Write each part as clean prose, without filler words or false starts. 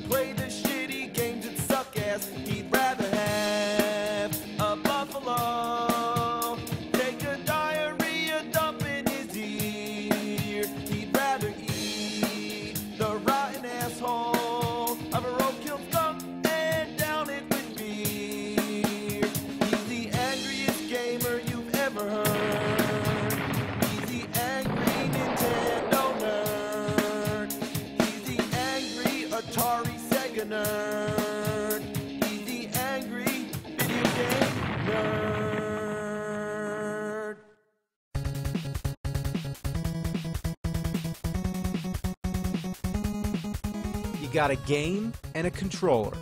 play the shitty games that suck ass. He'd rather have a buffalo take a diarrhea dump in his ear. He'd rather eat the rotten asshole of a roadkill skunk and down it with beer. He's the angriest gamer you've ever heard. He's the angry Nintendo nerd. He's the angry Atari Sega nerd. He's the angry video game nerd. You got a game and a controller.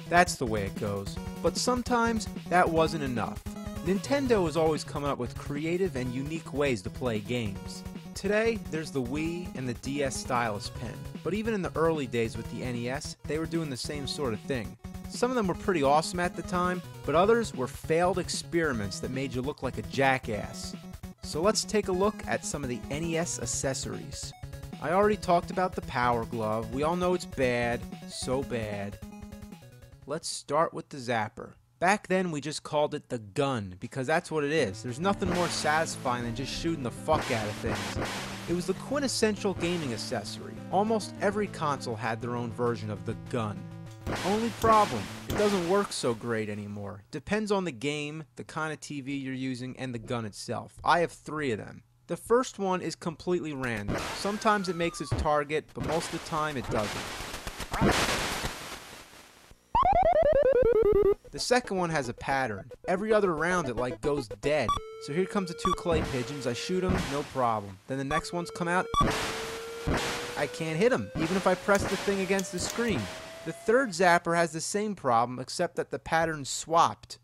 That's the way it goes. But sometimes that wasn't enough. Nintendo is always coming up with creative and unique ways to play games. Today, there's the Wii and the DS stylus pen. But even in the early days with the NES, they were doing the same sort of thing. Some of them were pretty awesome at the time, but others were failed experiments that made you look like a jackass. So let's take a look at some of the NES accessories. I already talked about the Power Glove. We all know it's bad, so bad. Let's start with the Zapper. Back then we just called it the gun, because that's what it is. There's nothing more satisfying than just shooting the fuck out of things. It was the quintessential gaming accessory. Almost every console had their own version of the gun. Only problem, it doesn't work so great anymore. Depends on the game, the kind of TV you're using, and the gun itself. I have 3 of them. The first one is completely random. Sometimes it makes its target, but most of the time it doesn't. The second one has a pattern. Every other round it like goes dead. So here comes the 2 clay pigeons. I shoot them, no problem. Then the next ones come out. I can't hit them, even if I press the thing against the screen. The third Zapper has the same problem, except that the pattern's swapped.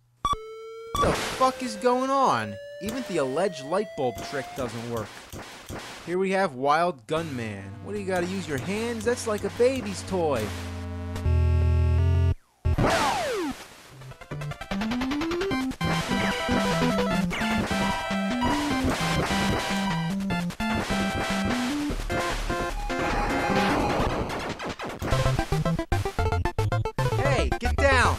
What the fuck is going on? Even the alleged light bulb trick doesn't work. Here we have Wild Gunman. What do you gotta use your hands? That's like a baby's toy. Hey, get down!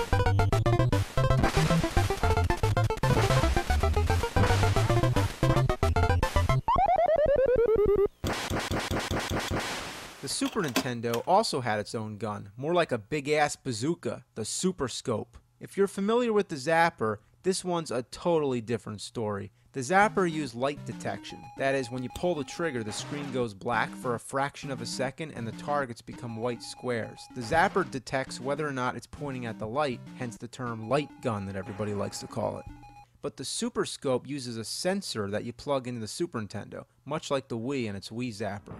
The Super Nintendo also had its own gun, more like a big-ass bazooka, the Super Scope. If you're familiar with the Zapper, this one's a totally different story. The Zapper used light detection. That is, when you pull the trigger, the screen goes black for a fraction of a second and the targets become white squares. The Zapper detects whether or not it's pointing at the light, hence the term light gun that everybody likes to call it. But the Super Scope uses a sensor that you plug into the Super Nintendo, much like the Wii and its Wii Zapper.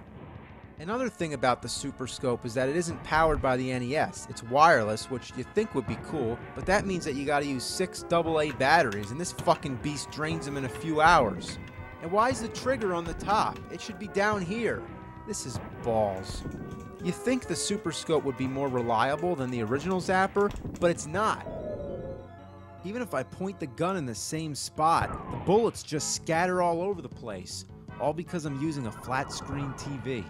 Another thing about the Super Scope is that it isn't powered by the NES. It's wireless, which you think would be cool, but that means that you gotta use 6 AA batteries, and this fucking beast drains them in a few hours. And why is the trigger on the top? It should be down here. This is balls. You think the Super Scope would be more reliable than the original Zapper, but it's not. Even if I point the gun in the same spot, the bullets just scatter all over the place, all because I'm using a flat screen TV.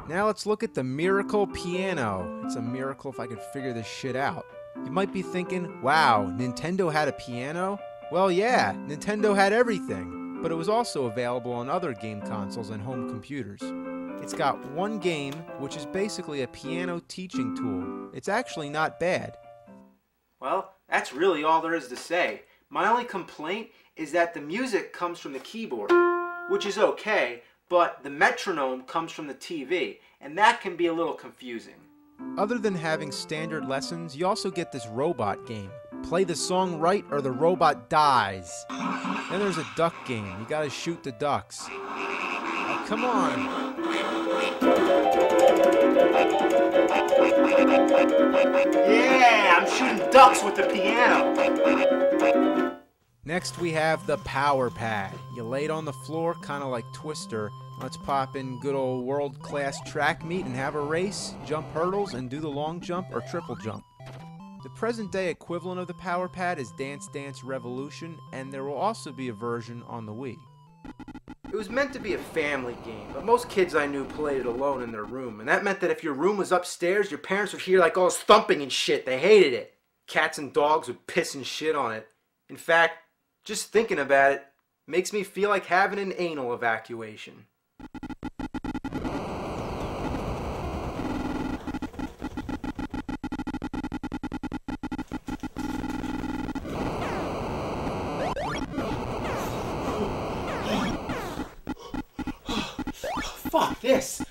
Now let's look at the Miracle Piano. It's a miracle if I could figure this shit out. You might be thinking, wow, Nintendo had a piano? Well, yeah, Nintendo had everything, but it was also available on other game consoles and home computers. It's got one game, which is basically a piano teaching tool. It's actually not bad. Well, that's really all there is to say. My only complaint is that the music comes from the keyboard, which is okay, but the metronome comes from the TV, and that can be a little confusing. Other than having standard lessons, you also get this robot game. Play the song right or the robot dies. Then there's a duck game. You gotta shoot the ducks. Oh, come on. Yeah, I'm shooting ducks with the piano. Next we have the Power Pad. You lay it on the floor, kind of like Twister. Let's pop in good old world-class track meet and have a race, jump hurdles, and do the long jump or triple jump. The present-day equivalent of the Power Pad is Dance Dance Revolution, and there will also be a version on the Wii. It was meant to be a family game, but most kids I knew played it alone in their room, and that meant that if your room was upstairs, your parents would hear like all this thumping and shit. They hated it. Cats and dogs would piss and shit on it. In fact, just thinking about it makes me feel like having an anal evacuation. Fuck this!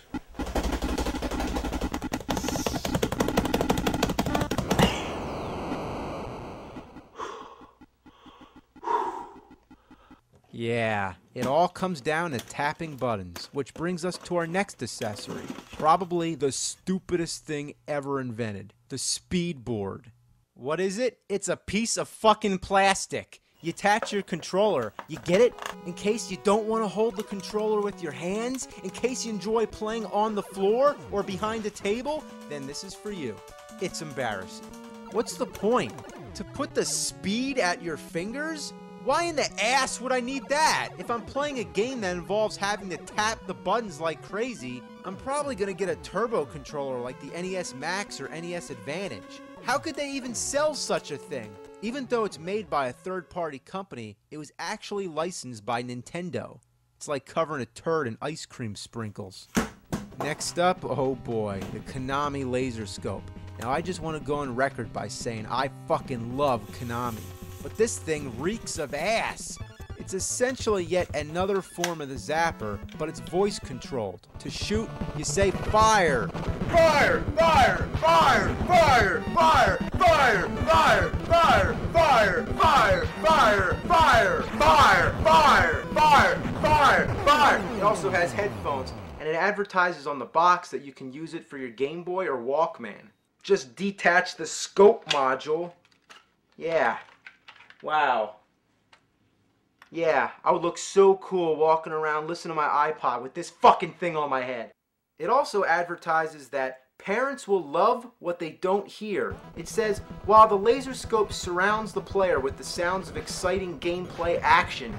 Yeah, it all comes down to tapping buttons, which brings us to our next accessory. Probably the stupidest thing ever invented. The Speedboard. What is it? It's a piece of fucking plastic. You attach your controller. You get it? In case you don't want to hold the controller with your hands, in case you enjoy playing on the floor or behind a table, then this is for you. It's embarrassing. What's the point? To put the speed at your fingers? Why in the ass would I need that? If I'm playing a game that involves having to tap the buttons like crazy, I'm probably gonna get a turbo controller like the NES Max or NES Advantage. How could they even sell such a thing? Even though it's made by a third-party company, it was actually licensed by Nintendo. It's like covering a turd in ice cream sprinkles. Next up, oh boy, the Konami Laser Scope. Now I just want to go on record by saying I fucking love Konami. But this thing reeks of ass. It's essentially yet another form of the Zapper, but it's voice controlled. To shoot, you say fire. Fire! Fire! Fire! Fire! Fire! Fire! Fire! Fire! Fire! Fire! Fire! Fire! Fire! Fire! Fire! Fire! Fire! It also has headphones, and it advertises on the box that you can use it for your Game Boy or Walkman. Just detach the scope module. Yeah. Wow. Yeah, I would look so cool walking around listening to my iPod with this fucking thing on my head. It also advertises that parents will love what they don't hear. It says, while the laser scope surrounds the player with the sounds of exciting gameplay action,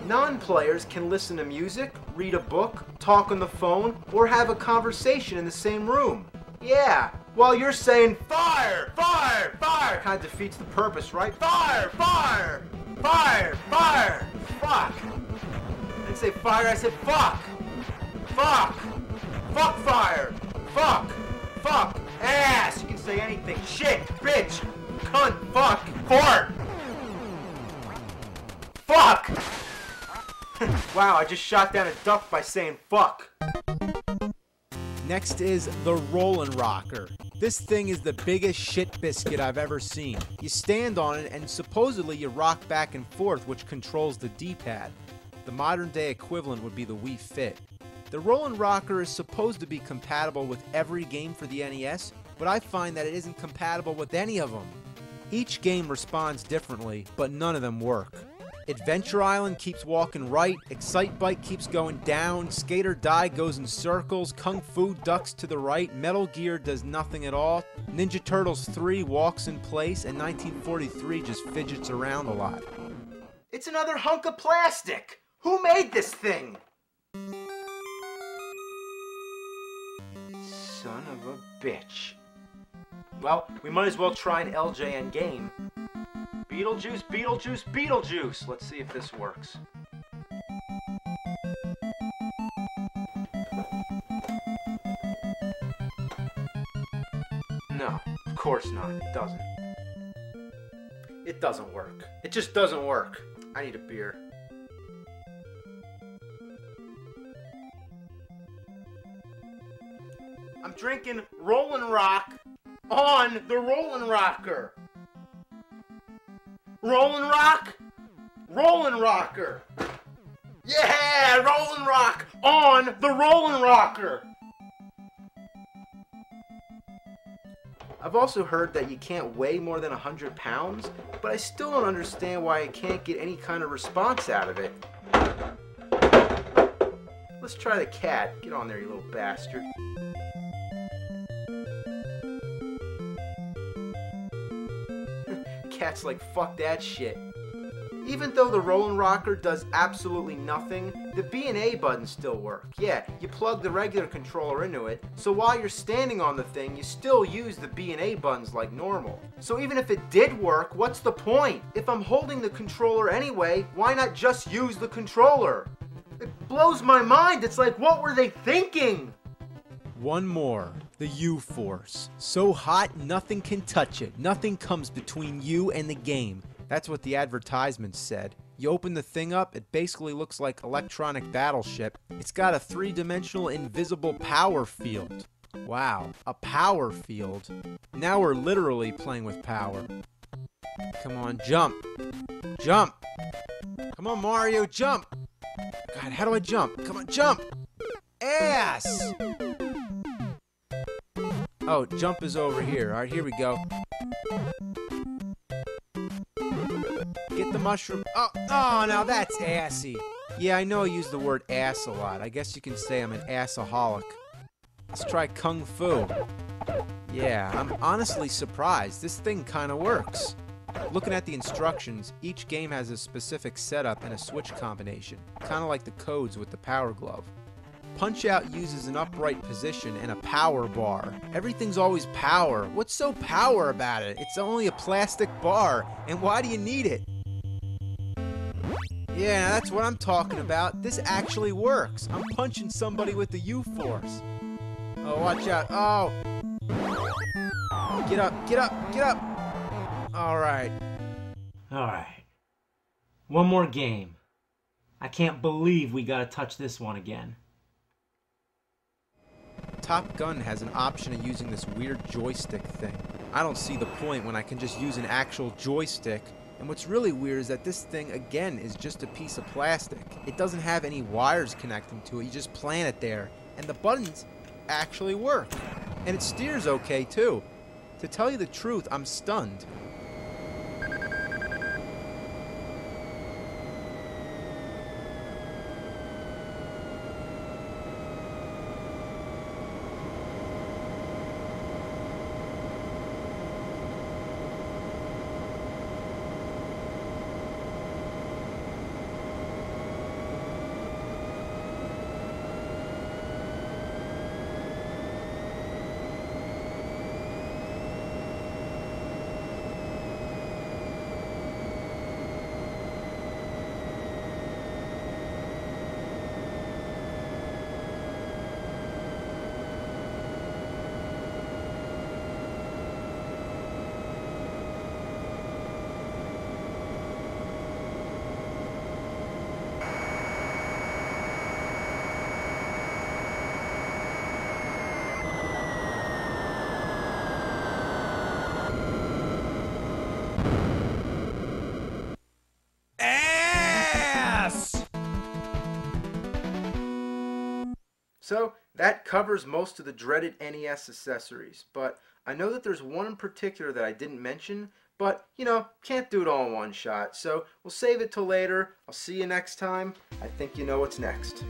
non-players can listen to music, read a book, talk on the phone, or have a conversation in the same room. Yeah, while you're saying, fire, fire, fire, kind of defeats the purpose, right? Fire, fire, fire, fire, fuck. I didn't say fire, I said fuck. Fuck. Fuck fire. Fuck. Fuck. Ass. You can say anything. Shit. Bitch. Cunt. Fuck. Fart. Fuck. Wow, I just shot down a duck by saying fuck. Next is the Rollin Rocker. This thing is the biggest shit biscuit I've ever seen. You stand on it and supposedly you rock back and forth, which controls the D-pad. The modern day equivalent would be the Wii Fit. The Rollin Rocker is supposed to be compatible with every game for the NES, but I find that it isn't compatible with any of them. Each game responds differently, but none of them work. Adventure Island keeps walking right, Excite Bike keeps going down, Skate or Die goes in circles, Kung Fu ducks to the right, Metal Gear does nothing at all, Ninja Turtles 3 walks in place, and 1943 just fidgets around a lot. It's another hunk of plastic! Who made this thing? Son of a bitch. Well, we might as well try an LJN game. Beetlejuice, Beetlejuice, Beetlejuice! Let's see if this works. No, of course not. It doesn't. It doesn't work. It just doesn't work. I need a beer. I'm drinking Rollin Rock on the Rollin Rocker. Rollin Rock, Rollin Rocker. Yeah, Rollin Rock on the Rollin Rocker. I've also heard that you can't weigh more than 100 pounds, but I still don't understand why I can't get any kind of response out of it. Let's try the cat. Get on there, you little bastard. Cat's like, fuck that shit. Even though the Rollin Rocker does absolutely nothing, The B and A buttons still work. Yeah, you plug the regular controller into it, so while you're standing on the thing, you still use the B and A buttons like normal. So even if it did work, what's the point? If I'm holding the controller anyway, why not just use the controller? It blows my mind. It's like, what were they thinking? One more. The U-Force. So hot, nothing can touch it. Nothing comes between you and the game. That's what the advertisement said. You open the thing up, it basically looks like electronic battleship. It's got a three-dimensional invisible power field. Wow, a power field. Now we're literally playing with power. Come on, jump. Jump. Come on, Mario, jump. God, how do I jump? Come on, jump. Ass. Oh, jump is over here. All right, here we go. Get the mushroom. Oh, now that's assy. Yeah, I know I use the word ass a lot. I guess you can say I'm an assaholic. Let's try Kung Fu. Yeah, I'm honestly surprised. This thing kind of works. Looking at the instructions, each game has a specific setup and a switch combination, kind of like the codes with the Power Glove. Punch-Out uses an upright position and a power bar. Everything's always power. What's so power about it? It's only a plastic bar, and why do you need it? Yeah, that's what I'm talking about. This actually works. I'm punching somebody with the U-Force. Oh, watch out. Oh. Get up, get up, get up. Alright. Alright. One more game. I can't believe we gotta touch this one again. Top Gun has an option of using this weird joystick thing. I don't see the point when I can just use an actual joystick. And what's really weird is that this thing, again, is just a piece of plastic. It doesn't have any wires connecting to it. You just plant it there. And the buttons actually work. And it steers okay, too. To tell you the truth, I'm stunned. So that covers most of the dreaded NES accessories, but I know that there's one in particular that I didn't mention, but, you know, can't do it all in one shot, so we'll save it till later. I'll see you next time. I think you know what's next.